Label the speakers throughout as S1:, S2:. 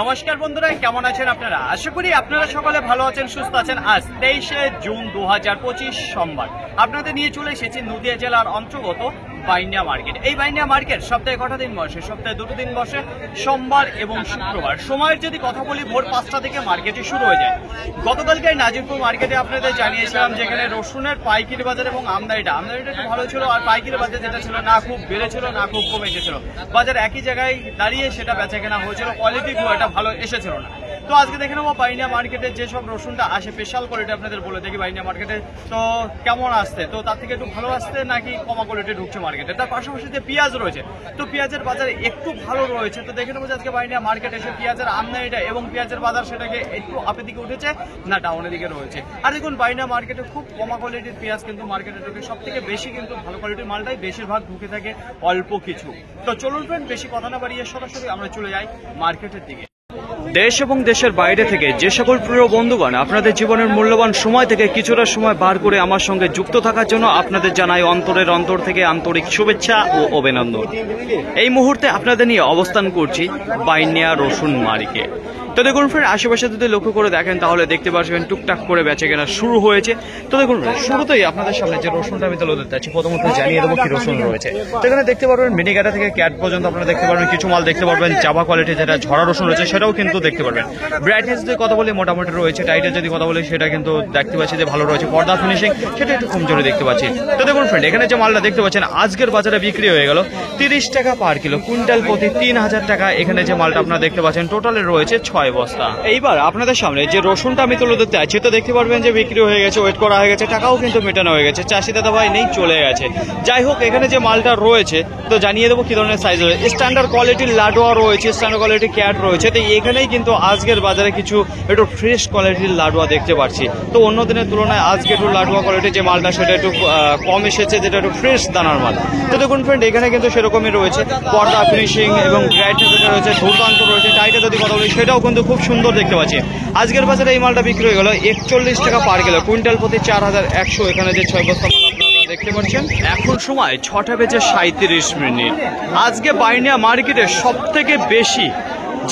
S1: নমস্কার বন্ধুরা, কেমন আছেন আপনারা? আশা করি আপনারা সকলে ভালো আছেন, সুস্থ আছেন। আজ 23শে জুন 2025 সোমবার আপনাদের নিয়ে চলে এসেছি নদিয়া জেলার অন্তর্গত বাইনিয়া মার্কেট। এই বাইনিয়া মার্কেট সপ্তাহে কটা দিন বসে? সপ্তাহে দুটো দিন বসে, সোমবার এবং শুক্রবার। সময়ের যদি কথা বলি, ভোর 5টা থেকে মার্কেটে শুরু হয়ে যায়। গতকালকে নাজিরপুর মার্কেটে আপনাদের জানিয়েছিলাম যেখানে রসুনের পাইকারি বাজার এবং আমদানিটা একটু ভালো ছিল, আর পাইকারি বাজার যেটা ছিল না খুব বেড়েছিল না খুব কমে এসেছিল। বাজার একই জায়গায় দাঁড়িয়ে সেটা বেচা কেনা হয়েছিল, কোয়ালিটি খুব একটা ভালো এসেছিল না। তো আজকে দেখে নেবো বাইনিয়া মার্কেটে যেসব রসুনটা আসে, স্পেশাল কোয়ালিটি আপনাদের বলে দেখি বাইনিয়া মার্কেটে তো কেমন আসছে, তো তার থেকে একটু ভালো আসছে নাকি কমা কোয়ালিটি ঢুকছে মার্কেটে। তার পাশাপাশি যে পেঁয়াজ রয়েছে, তো পেঁয়াজের বাজার একটু ভালো রয়েছে। তো দেখে নেবো যে আজকে বাইনিয়া মার্কেটে এসে পেঁয়াজের আমদানিটা এবং পেঁয়াজের বাজার সেটাকে একটু আপের দিকে উঠেছে না ডাউনের দিকে রয়েছে। আর দেখুন বাইনিয়া মার্কেটে খুব কমা কোয়ালিটির পেঁয়াজ কিন্তু মার্কেটে ঢুকে, সব থেকে বেশি কিন্তু ভালো কোয়ালিটির মালটাই বেশিরভাগ ঢুকে থাকে অল্প কিছু। তো চলুন ফ্রেন্ড, বেশি কথা না বাড়িয়ে সরাসরি আমরা চলে যাই মার্কেটের দিকে। দেশ এবং দেশের বাইরে থেকে যে সকল প্রিয় বন্ধুগণ আপনাদের জীবনের মূল্যবান সময় থেকে কিছুটা সময় বার করে আমার সঙ্গে যুক্ত থাকার জন্য আপনাদের জানাই অন্তরের অন্তর থেকে আন্তরিক শুভেচ্ছা ও অভিনন্দন। এই মুহূর্তে আপনাদের নিয়ে অবস্থান করছি বাইনিয়া রসুন মার্কেট। তো দেখুন ফ্রেন্ড, আশেপাশে যদি লক্ষ্য করে দেখেন তাহলে দেখতে পাচ্ছেন টুকটাক করে বেচা কেনা শুরু হয়েছে। তো দেখুন শুরুতেই আপনাদের সামনে যে রসুনটা আমি তুলে ধরতে চাচ্ছি, প্রথমত জানিয়ে দেবো কি রসুন রয়েছে। তো এখানে দেখতে পারবেন মিনিকাটা থেকে ক্যাট পর্যন্ত আপনারা দেখতে পারবেন, কিছু মাল দেখতে পারবেন জাভা কোয়ালিটি যেটা ঝরা রসুন রয়েছে সেটাও কিন্তু দেখতে পারবেন। ব্রাইটনেস যদি কথা বলি মোটামুটি রয়েছে, টাইটের যদি কথা বলি সেটা কিন্তু দেখতে পাচ্ছি যে ভালো রয়েছে। পর্দা ফিনিশিং সেটা একটু কমজোরি দেখতে পাচ্ছি। তো দেখুন ফ্রেন্ড, এখানে যে মালটা দেখতে পাচ্ছেন আজকের বাজারে বিক্রি হয়ে গেল 30 টাকা পার কিলো, কুইন্টাল প্রতি 3000 টাকা। এখানে যে মালটা আপনারা দেখতে পাচ্ছেন টোটালে রয়েছে 6 বস্তা। এইবার আপনাদের সামনে যে রসুনটা আমি তুলে ধরতে আছি, তো দেখতে পারবেন যে বিক্রি হয়ে গেছে, ওয়েট করা হয়ে গেছে, টাকাও কিন্তু মেটানো হয়ে গেছে, চাষি দাদা ভাই নেই চলে গেছে। যাই হোক, এখানে যে মালটা রয়েছে তো জানিয়ে দেবো কি ধরনের সাইজ রয়েছে। স্ট্যান্ডার্ড কোয়ালিটির লাডুয়া রয়েছে, স্ট্যান্ডার্ড কোয়ালিটির ক্যাট রয়েছে। তো এখানেই কিন্তু আজকের বাজারে কিছু একটু ফ্রেশ কোয়ালিটির লাডুয়া দেখতে পাচ্ছি। তো অন্য দিনের তুলনায় আজকে একটু লাডুয়া কোয়ালিটির যে মালটা সেটা একটু কম এসেছে, যেটা একটু ফ্রেশ দানার মাল। তো দেখুন ফ্রেন্ড, এখানে কিন্তু সেরকমই রয়েছে, পর্দা ফিনিশিং এবং ব্রাইটনেস যেটা রয়েছে দুর্দান্ত রয়েছে। টাইটে যদি কথা বলি সেটাও কিন্তু খুব সুন্দর দেখতে পাচ্ছি। আজকের বাজারে এই মালটা বিক্রি হয়ে গেল 41 টাকা পার কিলো, কুইন্টাল প্রতি 4100। এখানে যে 6 বস্তা দেখতে পাচ্ছেন, এখন সময় 6:37। আজকে বাইনিয়া মার্কেটে সব থেকে বেশি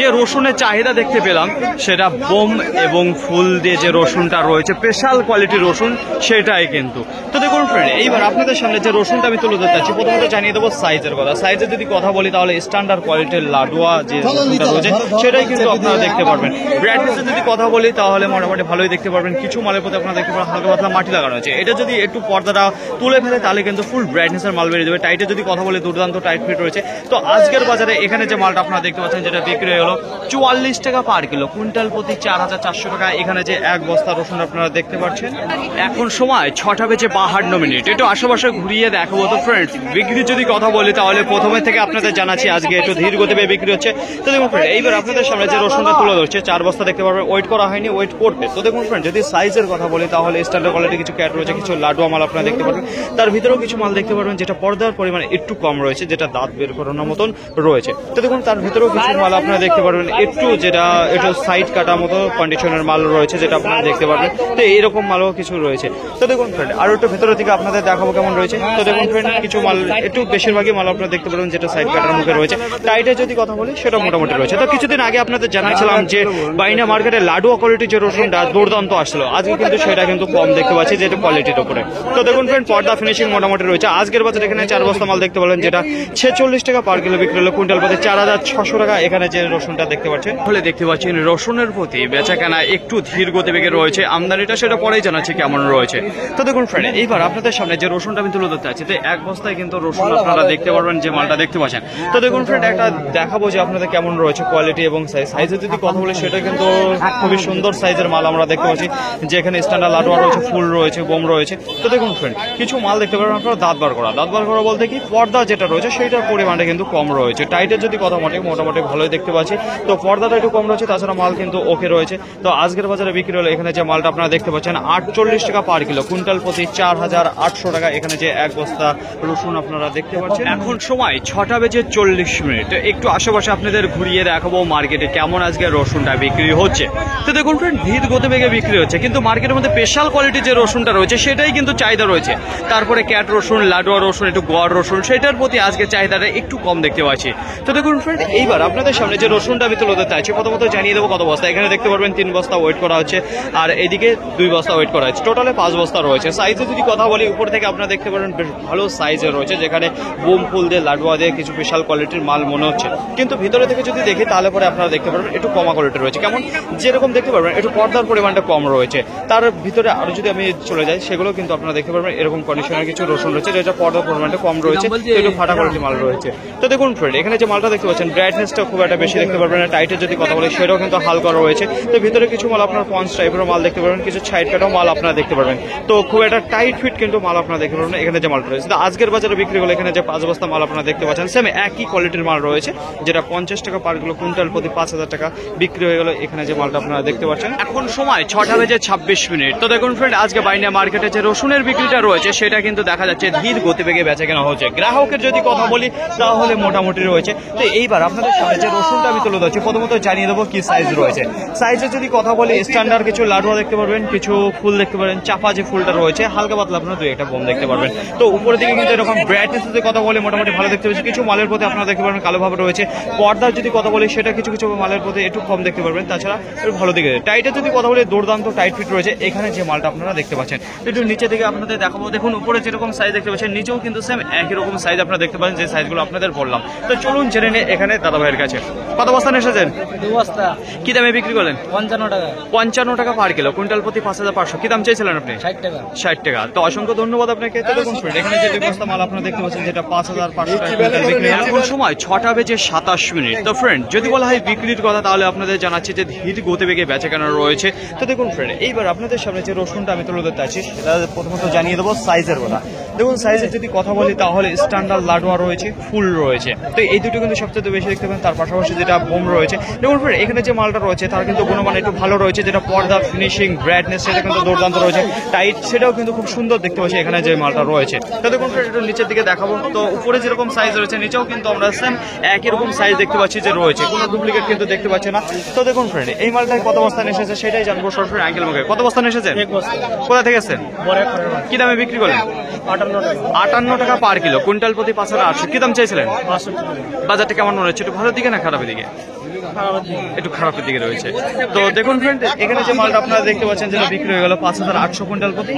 S1: যে রসুনের চাহিদা দেখতে পেলাম সেটা বোম এবং ফুল দিয়ে যে রসুনটা রয়েছে, স্পেশাল কোয়ালিটির রসুন সেটাই কিন্তু। তো দেখুন ফ্রেন্ড, এইবার আপনাদের সামনে যে রসুনটা আমি তুলে ধরতে চাচ্ছি, প্রথমত জানিয়ে দেবো সাইজের কথা। সাইজের যদি কথা বলি তাহলে স্ট্যান্ডার্ড কোয়ালিটির লাডুয়া যে রসুনটা রয়েছে সেটাই কিন্তু আপনারা দেখতে পারবেন। ব্রাইটনেসের যদি কথা বলি তাহলে মোটামুটি ভালোই দেখতে পারবেন। কিছু মালের প্রতি আপনারা দেখতে পাবেন হালকা পাতলা মাটি লাগানো আছে। এটা যদি একটু পর্দাটা তুলে ফেলে তাহলে কিন্তু ফুল ব্রাইটনেসের মাল বেরিয়ে যাবে। টাইটে যদি কথা বলি দুর্দান্ত টাইট ফিট রয়েছে। তো আজকের বাজারে এখানে যে মালটা আপনারা দেখতে পাচ্ছেন যেটা বিক্রি হয়ে গেল 44 টাকা পার কিলো, কুইন্টাল প্রতি 4400 টাকা। এখানে যে 1 বস্তা রসুন আপনারা দেখতে পাচ্ছেন। এখন সময় 6:52। একটু আশেপাশে ঘুরিয়ে দেখাবো। তো ফ্রেন্ডস, বিক্রি যদি কথা বলি তাহলে প্রথমে থেকে আপনাদের জানাচ্ছি আজকে একটু ধীর গতিতে বিক্রি হচ্ছে। তো দেখুন ফ্রেন্ড, এইবার আপনাদের সামনে যে রসুনটা তুলে ধরছে 4 বস্তা দেখতে পারবেন, ওয়েট করা হয়নি, ওয়েট করবে। তো দেখুন ফ্রেন্ড, যদি সাইজের কথা বলি তাহলে স্ট্যান্ডার্ড কোয়ালিটি কিছু ক্যাট রয়েছে, কিছু লাডুয়া মাল আপনারা দেখতে পারবেন। তার ভিতরেও কিছু মাল দেখতে পারবেন যেটা পর্দার পরিমাণ একটু কম রয়েছে, যেটা দাঁত বের করানোর মতন রয়েছে। তো দেখুন তার ভিতরেও কিছু মাল আপনারা দেখতে পারবেন একটু যেটা একটু সাইড কাটা মতো কন্ডিশনের মাল রয়েছে, যেটা আপনারা দেখতে পারবেন। তো এইরকম মালও কিছু রয়েছে। তো দেখুন ফ্রেন্ড, আরো একটু ভেতরের দিকে আপনাদের দেখাবো কেমন রয়েছে। তো দেখুন ফ্রেন্ড, কিছু মাল একটু বেশিরভাগই মাল আপনারা দেখতে পারবেন যেটা সাইড কাটার মুখে রয়েছে। টাইটে যদি কথা বলি সেটা মোটামুটি রয়েছে। তো কিছুদিন আগে আপনাদের জানাচ্ছিলাম যে বাইনিয়া মার্কেটে লাডুয়া কোয়ালিটির যে রসুনটা দুর্দান্ত আসলো, আজকে কিন্তু সেটা কিন্তু কম দেখতে পাচ্ছি, যেটা কোয়ালিটির উপরে। তো দেখুন ফ্রেন্ড, পর্দা ফিনিশিং মোটামুটি রয়েছে। আজকের বাজারে এখানে 4 বস্তা মাল দেখতে পারলেন যেটা 46 টাকা পার কিলো বিক্রি হলো, কুইন্টাল প্রতি 4600 টাকা। এখানে যে রসুনটা দেখতে পাচ্ছেন তাহলে দেখতে পাচ্ছেন রসুনের প্রতি বেচা কেনা একটু ধীর গতিবেগে রয়েছে। আমদানিটা সেটা পরেই জানাচ্ছি কেমন রয়েছে। তো দেখুন ফ্রেন্ড, এইবার আপনাদের সামনে যে রসুনটা আমি তুলে ধরতে আছি, তো 1 বস্তায় কিন্তু রসুন আপনারা দেখতে পারবেন যে মালটা দেখতে পাচ্ছেন। তো দেখুন ফ্রেন্ড, একটা দেখাবো যে আপনাদের কেমন রয়েছে কোয়ালিটি এবং সাইজ। সাইজের যদি কথা বলি সেটা কিন্তু খুবই সুন্দর সাইজের মাল আমরা দেখতে পাচ্ছি, যে এখানে স্ট্যান্ডার্ড লাডুয়া রয়েছে, ফুল রয়েছে, বোম রয়েছে। তো দেখুন ফ্রেন্ড, কিছু মাল দেখতে পারবেন আপনারা দাঁত বার করা বলতে কি পর্দা যেটা রয়েছে সেইটার পরিমাণটা কিন্তু কম রয়েছে। টাইটের যদি কথা মোটামুটি ভালোই দেখতে পাচ্ছি। তো পর্দাটা একটু কম রয়েছে, তাছাড়া মাল কিন্তু ওকে রয়েছে। তো আজকের বাজারে বিক্রি হলো এখানে যে মালটা আপনারা দেখতে পাচ্ছেন 48 টাকা পার কিলো, কুইন্টাল প্রতি 4800 টাকা। এখানে যে 1 বস্তা রসুন আপনারা দেখতে পাচ্ছেন। এখন সময় 6:40। একটু আশেপাশে আপনাদের ঘুরিয়ে দেখাবো মার্কেটে কেমন আজকে রসুনটা বিক্রি হচ্ছে। তো দেখুন ফ্রেন্ড, ধীর গতিবেগে বিক্রি হচ্ছে, কিন্তু মার্কেটের মধ্যে স্পেশাল কোয়ালিটির যে রসুনটা রয়েছে সেটাই কিন্তু চাহিদা রয়েছে। তারপরে ক্যাট রসুন, লাডুয়া রসুন, একটু গোয়ার রসুন, সেটার প্রতি আজকে চাহিদাটা একটু কম দেখতে পাচ্ছি। তো দেখুন ফ্রেন্ড, এইবার আপনাদের সামনে যে রসুনটা আমি তুলে ধরতে চাইছি। প্রথমত জানিয়ে দেবো কত বস্তা। এখানে দেখতে পারবেন 3 বস্তা ওয়েট করা হচ্ছে, আর এইদিকে 2 বস্তা ওয়েট করা হচ্ছে, টোটালে 5 বস্তা রয়েছে। সাইজে যদি কথা বলি, উপর থেকে আপনারা দেখতে পারবেন বেশ ভালো সাইজে রয়েছে, যেখানে বোম ফুল দিয়ে লাডুয়া দিয়ে কিছু বিশাল কোয়ালিটির মাল মনে হচ্ছে, কিন্তু ভিতরে থেকে যদি দেখি তাহলে পরে আপনারা দেখতে পারবেন একটু কমা কোয়ালিটি রয়েছে। কেমন যেরকম দেখতে পারবেন একটু পর্দার পরিমাণটা কম রয়েছে। তার ভিতরে আরো যদি আমি চলে যাই, সেগুলো কিন্তু আপনারা দেখতে পারবেন এরকম কন্ডিশনের কিছু রসুন রয়েছে, যেটা পর্দার পরিমাণটা কম রয়েছে, একটু ফাটা কোয়ালিটির মাল রয়েছে। তো দেখুন ফ্রেন্ড, এখানে যে মালটা দেখতে পাচ্ছেন ব্রাইটনেসটা খুব একটা বেশি দেখতে পারবেন না। টাইটের যদি কথা বলি, সেটাও কিন্তু হালকা রয়েছে। তো ভিতরে কিছু মাল আপনার পঞ্চ টাইপের মাল দেখতে পারবেন, কিছু সাইড কাটাও মাল আপনারা দেখতে পারবেন। তো খুব একটা টাইট ফিট কিন্তু মাল আপনারা দেখতে পারবেন এখানে যে মালটা রয়েছে। তো আজকের বাজারে বিক্রি হলো এখানে যে 5 বস্তা মাল আপনারা দেখতে পাচ্ছেন, সেম একই কোয়ালিটির মাল রয়েছে, যেটা 50 টাকা পার কিলো, কুইন্টাল প্রতি 5000 টাকা বিক্রি হয়ে গেল। এখানে যে মালটা আপনারা দেখতে পাচ্ছেন, এখন সময় 6:26। তো দেখুন ফ্রেন্ড, আজকে বাইনা মার্কেটে যে রসুনের বিক্রিটা রয়েছে, সেটা কিন্তু দেখা যাচ্ছে ধীর গতিবেগে বেচা কেনা হচ্ছে। গ্রাহকের যদি কথা বলি তাহলে মোটামুটি রয়েছে। তো এইবার আপনাদের সামনে যে রসুনটা আমি তুলে ধরছি, প্রথমত জানিয়ে দেবো কি সাইজ রয়েছে। সাইজে যদি কথা বলি, স্ট্যান্ডার্ড কিছু লাডুয়া দেখতে পারবেন, কিছু ফুল দেখতে পারেন, চাপা যে ফুলটা রয়েছে হালকা পাতলা আপনারা 2-1টা বোম দেখতে পারবেন। তো উপরের দিকে কিন্তু এরকম ব্রাইটনেস যদি কথা বলি মোটামুটি ভালো দেখতে পাচ্ছি। কিছু মালের প্রতি আপনারা দেখতে পারবেন কালো ভাবে রয়েছে। পর্দার যদি কথা বলি, সেটা কিছু কিছু মালের প্রতি একটু কম দেখতে পারবেন, তাছাড়া একটু ভালো দিকে। টাইটের যদি কথা বলি, দুর্দান্ত টাইট ফিট রয়েছে এখানে যে মালটা আপনারা দেখতে পাচ্ছেন। একটু নিচে থেকে আপনাদের দেখাবো। দেখুন উপরে যেরকম সাইজ দেখতে পাচ্ছেন, নিচেও কিন্তু সেম একই রকম সাইজ আপনারা দেখতে পাচ্ছেন, যে সাইজগুলো আপনাদের বললাম। তো চলুন জেনে নিয়ে এখানে দাদা ভাইয়ের কাছে। কত বস্তা নিয়ে এসেছেন?
S2: 2 বস্তা।
S1: কি দামে বিক্রি করলেন?
S2: 55 টাকা।
S1: 55 টাকা পার কিলো, কুইন্টাল প্রতি 5500। কি দাম চাইছিলেন আপনি?
S2: 60 টাকা।
S1: 60 টাকা। তো অসংখ্য ধন্যবাদ আপনাকে। তো দেখুন ফ্রেন্ড, এখানে যে 2 বস্তা মাল আপনারা দেখতে পাচ্ছেন, যেটা 5500 টাকা কুইন্টাল বিক্রি। এখন সময় 6:27। তো ফ্রেন্ড, যদি বলা হয় বিক্রির কথা, তাহলে আপনাদের জানাচ্ছি যে ধীর গতিবেগে বেচা কেনা রয়েছে। তো দেখুন ফ্রেন্ড, এইবার আপনাদের সামনে যে রসুনটা আমি তুলে ধরতে আছি, সেটা প্রথমত জানিয়ে দেবো সাইজের কথা। দেখুন সাইজের যদি কথা বলি, তাহলে স্ট্যান্ডার্ড লাডুয়া রয়েছে, ফুল রয়েছে। তো এই দুটো কিন্তু সবচেয়ে বেশি দেখতে পাবেন। তার পাশাপাশি যেটা বোম রয়েছে, দেখুন ফ্রেন্ড, এখানে যে মালটা রয়েছে তার কিন্তু গুণমান একটু ভালো রয়েছে, যেটা পর্দা ফিনিশিং ব্রাইটনেস সেটা কিন্তু দুর্দান্ত রয়েছে। টাইট সেটাও কিন্তু খুব সুন্দর দেখতে পাচ্ছি এখানে যে মালটা রয়েছে। তো দেখুন ফ্রেন্ড, একটু নিচের দিকে দেখাবো। তো উপরে যেরকম সাইজ রয়েছে, নিচেও কিন্তু আমরা সেম একই রকম সাইজ দেখতে পাচ্ছি যে রয়েছে, কোনো ডুপ্লিকেট কিন্তু দেখতে পাচ্ছি না। তো দেখুন ফ্রেন্ড, এই মালটায় কত বস্তা নিয়ে এসেছে সেটাই জানবো সরাসরি আঙ্কেল মুখে। কত বস্তা নিয়ে এসেছেন?
S2: 1 বস্তা।
S1: কোথা থেকে এসেছেন? কি দামে বিক্রি করলেন?
S2: 58 টাকা।
S1: 58 টাকা পার কিলো, কুইন্টাল প্রতি 5800। কি দাম চাইছিলেন?
S2: 500 টাকা।
S1: বাজারটা কেমন মনে হচ্ছে? একটু ভালোর দিকে না খারাপের দিকে? একটু খারাপের দিকে রয়েছে। তো দেখুন ফ্রেন্ড, এখানে যে মালটা আপনারা দেখতে পাচ্ছেন, যেটা বিক্রি হয়ে গেল 5800 কুইন্টাল প্রতি।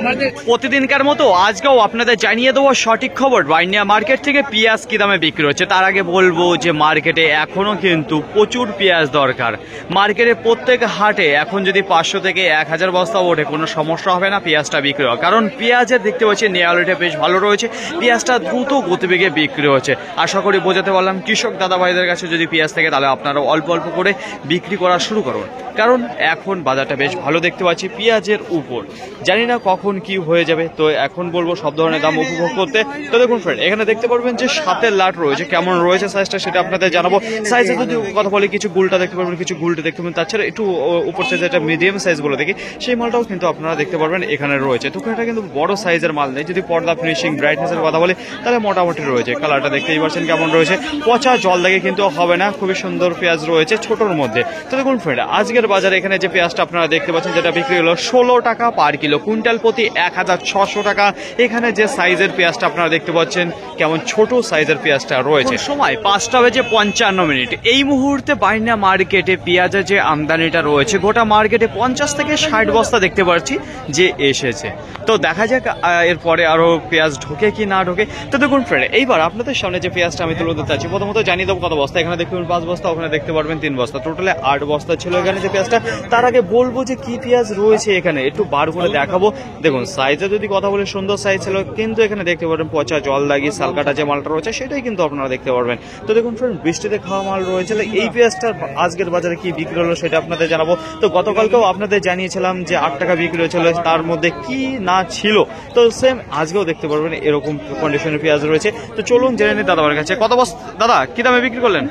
S1: প্রতিদিনকার মতো আজকেও আপনাদের জানিয়ে দেবো সঠিক খবর বাইনিয়া মার্কেট থেকে পেঁয়াজ কি দামে বিক্রি হচ্ছে। তার আগে বলবো যে মার্কেটে এখনো কিন্তু প্রচুর পেঁয়াজ দরকার। মার্কেটে প্রত্যেক হাটে এখন যদি 500 থেকে 1000 বস্তা ওঠে, কোনো সমস্যা হবে না পেঁয়াজটা বিক্রি হয়, কারণ পেঁয়াজের দেখতে পাচ্ছি নেয়ালিটা বেশ ভালো রয়েছে। পেঁয়াজটা দ্রুত গতিবেগে বিক্রি হচ্ছে। আশা করি বোঝাতে পারলাম। কৃষক দাদা ভাইদের কাছে যদি পেঁয়াজ থাকে, তাহলে আপনারা অল্প অল্প করে বিক্রি করা শুরু করুন, কারণ এখন বাজারটা বেশ ভালো দেখতে পাচ্ছি পেঁয়াজের উপর। জানি না কখন কি হয়ে যাবে, তো এখন বলবো সব ধরনের দাম উপভোগ করতে। তো দেখুন ফ্রেন্ড, এখানে দেখতে পারবেন যে 7-এর লাট রয়েছে, কেমন রয়েছে সাইজটা সেটা আপনাদের জানাবো। সাইজে যদি কথা বলি, কিছু গুলটা দেখতে পারবেন, কিছু গুলটা দেখতে পাবেন, তাছাড়া একটু উপর সাইজে একটা মিডিয়াম সাইজ বলে দেখি, সেই মালটাও কিন্তু আপনারা দেখতে পারবেন এখানে রয়েছে। তো এটা কিন্তু বড় সাইজের মাল নেই। যদি পর্দা ফিনিশিং ব্রাইটনেসের কথা বলি, তাহলে মোটামুটি রয়েছে। কালারটা দেখতেই পাচ্ছেন কেমন রয়েছে, পচা জল দেখে কিন্তু হবে না, খুবই সুন্দর পেঁয়াজ রয়েছে ছোটর মধ্যে। তো দেখুন ফ্রেন্ড, আজকের বাজারে এখানে যে পেঁয়াজটা আপনারা দেখতে পাচ্ছেন, যেটা বিক্রি হলো 16 টাকা পার কিলো, কুইন্টাল প্রতি 1600 টাকা। এখানে যে সাইজের পেঁয়াজটা আপনারা দেখতে পাচ্ছেন, কেমন ছোট সাইজের পেঁয়াজটা রয়েছে। সময় 5:55। এই মুহূর্তে বাইনা মার্কেটে পেঁয়াজের যে আমদানিটা রয়েছে, গোটা মার্কেটে 50 থেকে 60 বস্তা দেখতে পাচ্ছি যে এসেছে। তো দেখা যাক এরপরে আরো পেঁয়াজ ঢোকে কি না ঢোকে। তো দেখুন ফ্রেন্ড, এইবার আপনাদের সামনে যে পেঁয়াজটা আমি তুলে ধরতে চাচ্ছি, প্রথমত জানিয়ে দেবো কত বস্তা। এখানে দেখুন 5 বস্তা, ওখানে দেখতে পারবেন 3 বস্তা, টোটালে 8 বস্তা ছিল এখানে যে পেঁয়াজটা। তার আগে বলবো যে কি পেঁয়াজ রয়েছে এখানে, একটু বার করে দেখাবো। দেখুন সাইজে যদি কথা বলি, সুন্দর সাইজ ছিল, কিন্তু এখানে দেখতে পারবেন পচা জল দাগি সালকাটা যে মালটা রয়েছে, সেটাই কিন্তু আপনারা দেখতে পারবেন। তো দেখুন ফ্রেন্ড, বৃষ্টিতে খাওয়া মাল রয়েছে। এই পেঁয়াজটার আজকের বাজারে কি বিক্রি হলো সেটা আপনাদের জানাবো। তো গতকালকেও আপনাদের জানিয়েছিলাম যে 8 টাকা বিক্রি হয়েছিল, তার মধ্যে কি না ছিল। তো সেম আজকেও দেখতে পারবেন এরকম কন্ডিশনের পেঁয়াজ রয়েছে। তো চলুন জেনে নিই দাদার কাছে। কত বস্তা দাদা কি দামে বিক্রি করলেন?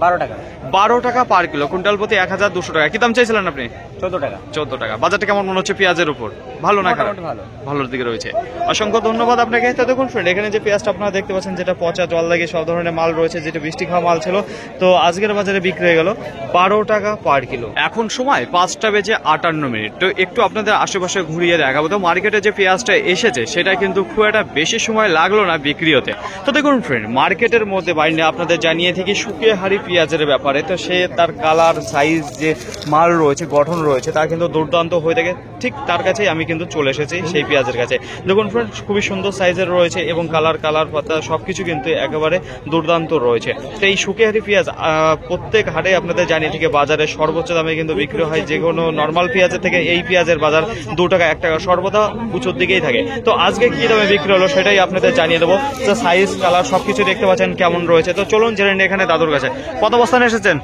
S2: 12 টাকা।
S1: 12 টাকা পার কিলো, কুইন্টাল প্রতি 1200 টাকা। কি দাম চাইছিলেন আপনি?
S2: 14 টাকা।
S1: 14 টাকা। বাজারটা কেমন মনে হচ্ছে পেঁয়াজের উপর? ভালো না খারাপ?
S2: ভালো।
S1: ভালোর দিকে রয়েছে। অসংখ্য ধন্যবাদ আপনাকে। তো দেখুন ফ্রেন্ড, এখানে যে পেঁয়াজটা আপনারা দেখতে পাচ্ছেন, যেটা পচা জল লাগে সব ধরনের মাল রয়েছে, যেটা বৃষ্টি খাওয়া মাল ছিল, তো আজকের বাজারে বিক্রি হয়ে গেল 12 টাকা পার কিলো। এখন সময় 5:58। তো একটু আপনাদের আশেপাশে ঘুরিয়ে দেখাবো। তো মার্কেটে যে পেঁয়াজটা এসেছে, সেটা কিন্তু খুব একটা বেশি সময় লাগলো না বিক্রি হতে। তো দেখুন ফ্রেন্ড, মার্কেটের মধ্যে বাইরে আপনাদের জানিয়ে থেকে শুকিয়ে হারি পেঁয়াজের ব্যাপারে পারে, তো সে তার কালার সাইজ যে মাল রয়েছে গঠন রয়েছে তা কিন্তু দুর্দান্ত হয়ে থাকে। ঠিক তার কাছেই আমি কিন্তু চলে এসেছি সেই পেঁয়াজের কাছে। দেখুন ফ্রেন্ডস, খুবই সুন্দর সাইজের রয়েছে এবং কালার পাতা সব কিছু কিন্তু একেবারে দুর্দান্ত রয়েছে। তো এই শুকিয়ারি পেঁয়াজ প্রত্যেক হাটে আপনাদের জানিয়ে থেকে বাজারে সর্বোচ্চ দামে কিন্তু বিক্রি হয়। যে কোনো নর্মাল পেঁয়াজের থেকে এই পেঁয়াজের বাজার 2 টাকা 1 টাকা সর্বদা উঁচুর দিকেই থাকে। তো আজকে কি দামে বিক্রি হলো সেটাই আপনাদের জানিয়ে দেবো। তো সাইজ কালার সবকিছু দেখতে পাচ্ছেন কেমন রয়েছে। তো চলুন জেনে নিই এখানে দাদুর কাছে। কত বস্তানে এসেছেন,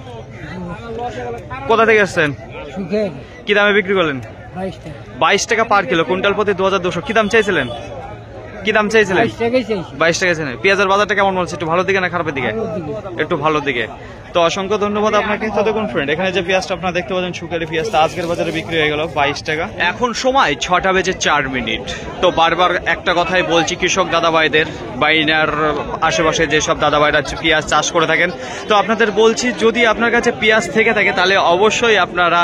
S1: কোথা থেকে এসেছেন, কি দামে বিক্রি করলেন? 22 টাকা পার কিলো, কুইন্টাল প্রতি 2200। কি দাম চাইছিলেন, কি দাম চাইছিলেন? 22 টাকা চাইছিলেন। পেঁয়াজের বাজারটা কেমন বলছে, একটু ভালো দিকে না খারাপের দিকে? একটু ভালো দিকে। তো অসংখ্য ধন্যবাদ আপনাকে। তো দেখুন ফ্রেন্ড, এখানে যে পেঁয়াজটা আপনারা দেখতে পাচ্ছেন শুকিয়ারি পেঁয়াজটা আজকের বাজারে বিক্রি হয়ে গেল 22 টাকা। এখন সময় 6:04। তো বারবার একটা কথাই বলছি কৃষক দাদাভাইদের, বাইনার আশেপাশে যেসব দাদাভাইরা পেঁয়াজ চাষ করে থাকেন, তো আপনাদের বলছি যদি আপনার কাছে পেঁয়াজ থেকে থাকে তাহলে অবশ্যই আপনারা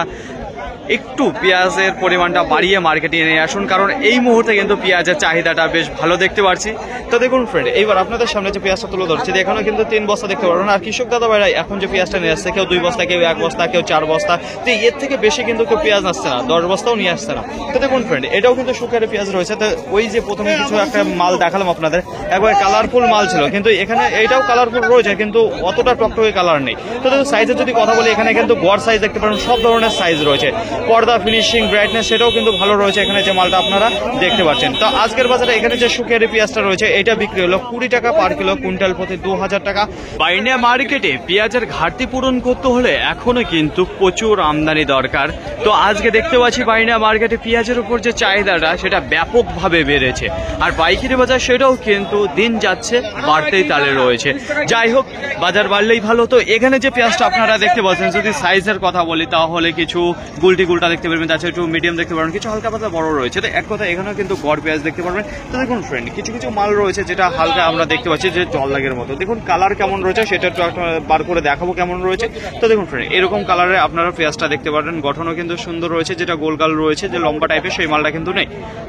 S1: একটু পেঁয়াজের পরিমাণটা বাড়িয়ে মার্কেটে নিয়ে আসুন, কারণ এই মুহূর্তে কিন্তু পেঁয়াজের চাহিদাটা বেশ ভালো দেখতে পাচ্ছি। তো দেখুন ফ্রেন্ড, এইবার আপনাদের সামনে যে পেঁয়াজটা তুলে ধরছি, এখানেও কিন্তু 3 বস্তা দেখতে পারবেন। আর কৃষক দাদা ভাইরা এখন যে পেঁয়াজটা নিয়ে আসছে, কেউ 2 বস্তা, কেউ 1 বস্তা, কেউ 4 বস্তা, তো এর থেকে বেশি কিন্তু কেউ পেঁয়াজ আসছে না, 10 বস্তাও নিয়ে আসছে না। তো দেখুন ফ্রেন্ড, এটাও কিন্তু শুকিয়ারি পেঁয়াজ রয়েছে। তো ওই যে প্রথমে কিছু একটা মাল দেখালাম আপনাদের, একবার কালারফুল মাল ছিল, কিন্তু এখানে এটাও কালারফুল রয়েছে কিন্তু অতটা টকটকে কালার নেই। তো দেখুন সাইজের যদি কথা বলি, এখানে কিন্তু গড় সাইজ দেখতে পারেন, সব ধরনের সাইজ রয়েছে। পর্দা, ফিনিশিং, ব্রাইটনেস সেটাও কিন্তু ভালো রয়েছে এখানে যে মালটা আপনারা দেখতে পাচ্ছেন। তো আজকের বাজারে এখানে যে শুকিয়ারি পেঁয়াজটা রয়েছে এটা বিক্রি হলো 20 টাকা পার কিলো, কুইন্টাল প্রতি 2000 টাকা। বাইনা মার্কেটে পেঁয়াজের ঘাটতি পূরণ করতে হলে এখনো কিন্তু প্রচুর আমদানি দরকার। তো আজকে দেখতে পাচ্ছি বাইনা মার্কেটে পেঁয়াজের উপর যে চাহিদাটা সেটা ব্যাপকভাবে বেড়েছে, আর পাইকারি বাজার সেটাও কিন্তু দিন যাচ্ছে বাড়তেই তালে রয়েছে। যাই হোক, বাজার বাড়লেই ভালো। তো এখানে যে পেঁয়াজটা আপনারা দেখতে পাচ্ছেন, যদি সাইজের কথা বলি তাহলে কিছু গুলটা দেখতে পারবেন, তাছাড়া একটু মিডিয়াম দেখতে পারবেন, কিছু হালকা পাতলা বড় রয়েছে। তো এক কথা এখানেও কিন্তু গড় পেঁয়াজ দেখতে পারবেন। তো দেখুন ফ্রেন্ড, কিছু মাল রয়েছে যেটা হালকা আমরা দেখতে পাচ্ছি যে জল লাগের মতো। দেখুন কালার কেমন রয়েছে সেটা একটু বার করে দেখাবো কেমন রয়েছে। তো দেখুন ফ্রেন্ড, এরকম কালারে আপনারা পেঁয়াজটা দেখতে পারবেন, গঠনও কিন্তু সুন্দর রয়েছে, যেটা গোলগাল রয়েছে যে লম্বা টাইপের সেই মালটা কিন্তু নেই।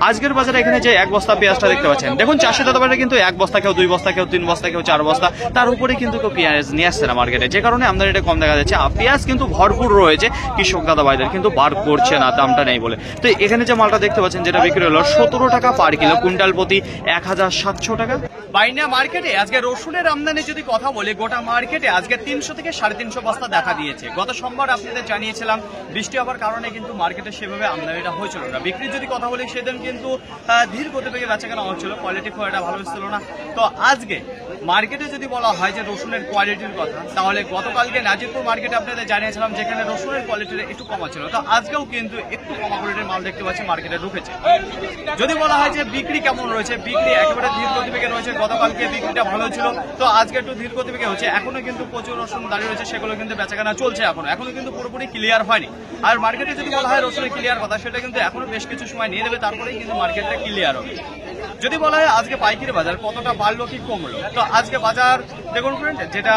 S1: আজকের বাজারে এখানে যে 1 বস্তা পেঁয়াজটা দেখতে পাচ্ছেন, দেখুন চাষি দাদাবাড়ি কিন্তু 1 বস্তা, কেউ 2 বস্তা, কেউ 3 বস্তা, কেউ 4 বস্তা, তার উপরে কিন্তু কেউ পেঁয়াজ নিয়ে আসছে না মার্কেটে, যে কারণে আমদানিটা কম দেখা যাচ্ছে। পেঁয়াজ কিন্তু ভরপুর রয়েছে, কৃষক দাদাভাইদের কিন্তু বার করছে না, দামটা নেই বলে। তো এখানে যে মালটা দেখতে পাচ্ছেন যেটা বিক্রি হলো 17 টাকা পার কিলো, কুইন্টাল প্রতি 1700 টাকা। বাইনা মার্কেটে আজকে রসুনের আমদানি যদি কথা বলি, গোটা মার্কেটে আজকে 300 থেকে 350 বস্তা দেখা দিয়েছে। গত সোমবার আপনাদের জানিয়েছিলাম বৃষ্টি হওয়ার কারণে কিন্তু মার্কেটে সেভাবে আমদানিটা হয়েছিল না। বিক্রির যদি কথা বলি, সেদিন কিন্তু ধীর গতিবেগে বেচাকেনা হচ্ছিল, কোয়ালিটি খুব একটা ভালো ছিল না। তো আজকে মার্কেটে যদি বলা হয় যে রসুনের কোয়ালিটির কথা, তাহলে গতকালকে নাজিরপুর মার্কেটে আপনাদের জানিয়েছিলাম যেখানে রসুনের কোয়ালিটিটা একটু কমা ছিল। তো আজকেও কিন্তু একটু কমা কোয়ালিটির মাল দেখতে পাচ্ছি মার্কেটে ঢুকেছে। যদি বলা হয় যে বিক্রি কেমন রয়েছে, বিক্রি একেবারে ধীর গতিবেগে রয়েছে। গতকালকে বিক্রিটা ভালো ছিল, তো আজকে একটু ধীর গতিবেগে হচ্ছে। এখনো কিন্তু প্রচুর রসুন দাঁড়িয়ে রয়েছে, সেগুলো কিন্তু বেচাকেনা চলছে, এখনো কিন্তু পুরোপুরি ক্লিয়ার হয়নি। আর মার্কেটে যদি বলা হয় রসুনের ক্লিয়ার কথা, সেটা কিন্তু এখনো বেশ কিছু সময় নিয়ে নেবে, তারপরেই কিন্তু মার্কেটটা ক্লিয়ার হবে। যদি বলা হয় আজকে পাইকারি বাজার কতটা বাড়লো কি কমলো, তো আজকে বাজার দেখুন ফ্রেন্ড, যেটা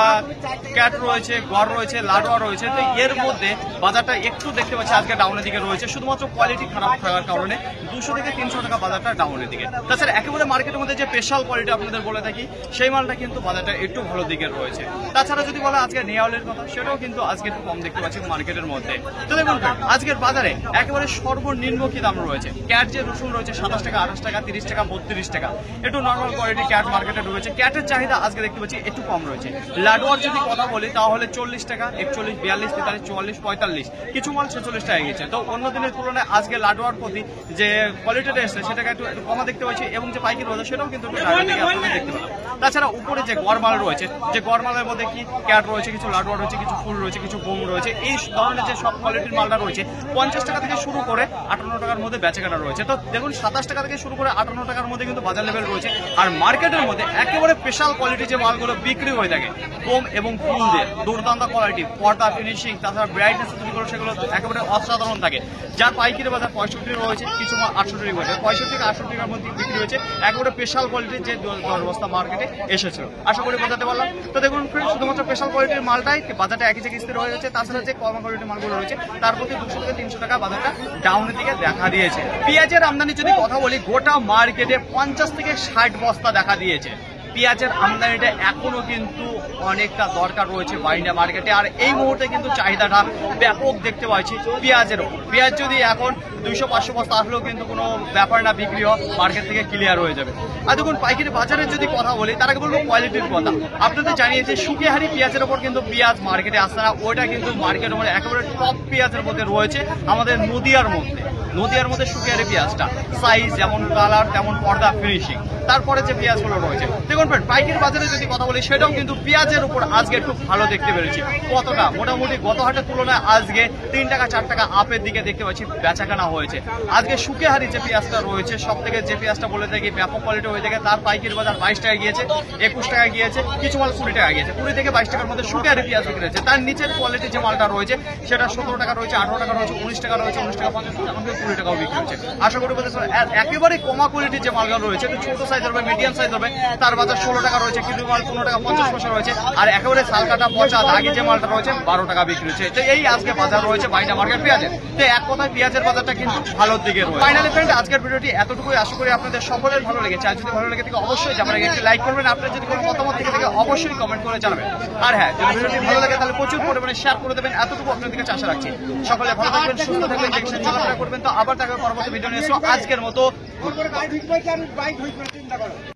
S1: ক্যাট রয়েছে, গড় রয়েছে, লাডোয়া রয়েছে, তো এর মধ্যে বাজারটা একটু দেখতে পাচ্ছি আজকে ডাউনের দিকে রয়েছে, শুধুমাত্র কোয়ালিটি খারাপ থাকার কারণে 200 থেকে 300 টাকা বাজারটা ডাউনের দিকে। তাছাড়া একেবারে মার্কেটের মধ্যে যে স্পেশাল কোয়ালিটি আপনাদের বলে থাকি, সেই মালটা কিন্তু বাজারটা একটু ভালো দিকে রয়েছে। তাছাড়া যদি বলা আজকে নেওয়ালের কথা, সেটাও কিন্তু আজকে একটু কম দেখতে পাচ্ছি মার্কেটের মধ্যে। তো দেখুন আজকের বাজারে একেবারে সর্বনিম্ন কি দাম রয়েছে, ক্যাট যে রসুন রয়েছে 27 টাকা, 28 টাকা, 30 টাকা, 32 টাকা, একটু নর্মাল কোয়ালিটি ক্যাট মার্কেটে ঢুকেছে। ক্যাটের চাহিদা আজকে দেখতে পাচ্ছি একটু কম রয়েছে। লাডোয়ার যদি কথা বলি তাহলে 40 টাকা, 41, 42, 43, 44, 45, কিছু মাল 46 টাকা গেছে। তো অন্য দিনের তুলনায় আজকে লাডোয়ার প্রতি যে কোয়ালিটিটা এসছে সেটাকে একটু কমা দেখতে পাচ্ছি, এবং যে পাইকারি বাজার সেটাও কিন্তু একটু আপনারা দেখতে পেলাম। তাছাড়া উপরে যে গড়মাল রয়েছে, যে গড়মালের মধ্যে কি ক্যাট রয়েছে, কিছু লাডোয়া রয়েছে, কিছু ফুল রয়েছে, কিছু বোম রয়েছে, এই ধরনের যে সব কোয়ালিটির মালটা রয়েছে 50 টাকা থেকে শুরু করে 58 টাকার মধ্যে বেচাকেনা রয়েছে। তো দেখুন 27 টাকা থেকে শুরু করে 58 টাকার মধ্যে কিন্তু বাজার লেভেল রয়েছে। আর মার্কেটের মধ্যে একেবারে স্পেশাল কোয়ালিটি যে মালগুলো বিক্রি হয়ে থাকে, বোম এবং ফুল দিয়ে দুর্দান্ত কোয়ালিটি, পর্দা, ফিনিশিং, তাছাড়া ব্রাইটনেস যেগুলো সেগুলো একেবারে অসাধারণ থাকে, যার পাইকারি বাজার 65 রয়েছে, কিছু মাল 68 রয়েছে, 65 থেকে 68 টাকার মধ্যে বিক্রি হয়েছে। একেবারে স্পেশাল কোয়ালিটির যে 10 বস্তা মার্কেটে এসেছিল, আশা করি বোঝাতে পারলাম। তো দেখুন ফ্রেন্ড, শুধুমাত্র স্পেশাল কোয়ালিটির মালটাই বাজারটা একই জায়গায় স্থির হয়ে যাচ্ছে। তাছাড়া যে কম কোয়ালিটির মালগুলো রয়েছে তার প্রতি 200 থেকে 300 টাকা বাজারটা ডাউনের দিকে দেখা দিয়েছে। পেঁয়াজের আমদানি যদি কথা বলি, গোটা মার্কেটে 50 থেকে 60 বস্তা দেখা দিয়েছে। পেঁয়াজের আমদানিটা এখনো কিন্তু অনেকটা দরকার রয়েছে বাইন্ডা মার্কেটে। আর এই মুহূর্তে কিন্তু চাহিদাটা ব্যাপক দেখতে পাচ্ছি পেঁয়াজের ওপর। পেঁয়াজ যদি এখন 200-500 বস্তা আসলেও কিন্তু কোনো ব্যাপার না, বিক্রি হয় মার্কেট থেকে ক্লিয়ার হয়ে যাবে। আর দেখুন পাইকারি বাজারের যদি কথা বলি, তার আগে বলবো কোয়ালিটির কথা। আপনাদের জানিয়েছে সুখেহারি পেঁয়াজের ওপর কিন্তু পেঁয়াজ মার্কেটে আসছে না, ওইটা কিন্তু মার্কেটের মধ্যে একেবারে টপ পেঁয়াজের মধ্যে রয়েছে আমাদের নদিয়ার মধ্যে সুখেহারি পেঁয়াজটা সাইজ যেমন, কালার তেমন, পর্দা, ফিনিশিং। তারপরে যে পেঁয়াজগুলো রয়েছে দেখুন ফ্রেন্ড, পাইকারি বাজারে যদি কথা বলি সেটাও কিন্তু পেঁয়াজের উপর আজকে একটু ভালো দেখতে পেরেছি। কতটা মোটামুটি গত হাটের তুলনায় আজকে 3 টাকা 4 টাকা আপের দিকে দেখতে পাচ্ছি বেচাকেনা হয়েছে। আজকে সুখেহারি যে পেঁয়াজটা রয়েছে, সব থেকে যে পেঁয়াজটা বলে থাকি ব্যাপক কোয়ালিটি হয়ে থাকে, তার পাইকারি বাজার 22 টাকা গিয়েছে, 21 টাকা গিয়েছে, কিছু মাল 20 টাকা গিয়েছে। 20 থেকে 22 টাকার মধ্যে সুখেহারি পেঁয়াজ বিক্রি হয়েছে। তার নিচের কোয়ালিটির যে মালটা রয়েছে সেটা 17 টাকা রয়েছে, 18 টাকা রয়েছে, 19 টাকা রয়েছে, 19 টাকা 50 টাকা, 20 টাকাও বিক্রি হচ্ছে। আশা করি বলতে একেবারে কমা কোয়ালিটির যে মালগুলো রয়েছে, একটু ছোট সাইজ হবে, মিডিয়াম সাইজ হবে, তার বাজার 16 টাকা রয়েছে, কিছু মাল 15 টাকা 50 পয়সা রয়েছে। আর একেবারে সালকাটা পচা দাগি যে মালটা রয়েছে 12 টাকা বিক্রি হচ্ছে। তো এই আজকে বাজার রয়েছে বাইন্ডা মার্কেট পেঁয়াজের। তো এক কথায় পেঁয়াজের বাজারটা কিন্তু ভালোর দিকে রয়েছে। ফাইনালি ফ্রেন্ড, আজকের ভিডিওটি এতটুকুই। আশা করি আপনাদের সকলের ভালো লেগেছে। আর যদি ভালো লেগে থাকে অবশ্যই আমার একটি লাইক করবেন। আপনার যদি কোনো মতামত থেকে থাকে অবশ্যই কমেন্ট করে জানাবেন। আর হ্যাঁ, যদি ভিডিওটি ভালো লাগে তাহলে প্রচুর পরিমাণে শেয়ার করে দেবেন। এতটুকু আপনাদের কাছে আশা রাখছি। সকলে ভালো থাকবেন, সুস্থ থাকবেন, দেখছেন চলাফেরা করবেন। তো আবার দেখা পরবর্তী ভিডিও নিয়ে এসো। আজকের মতো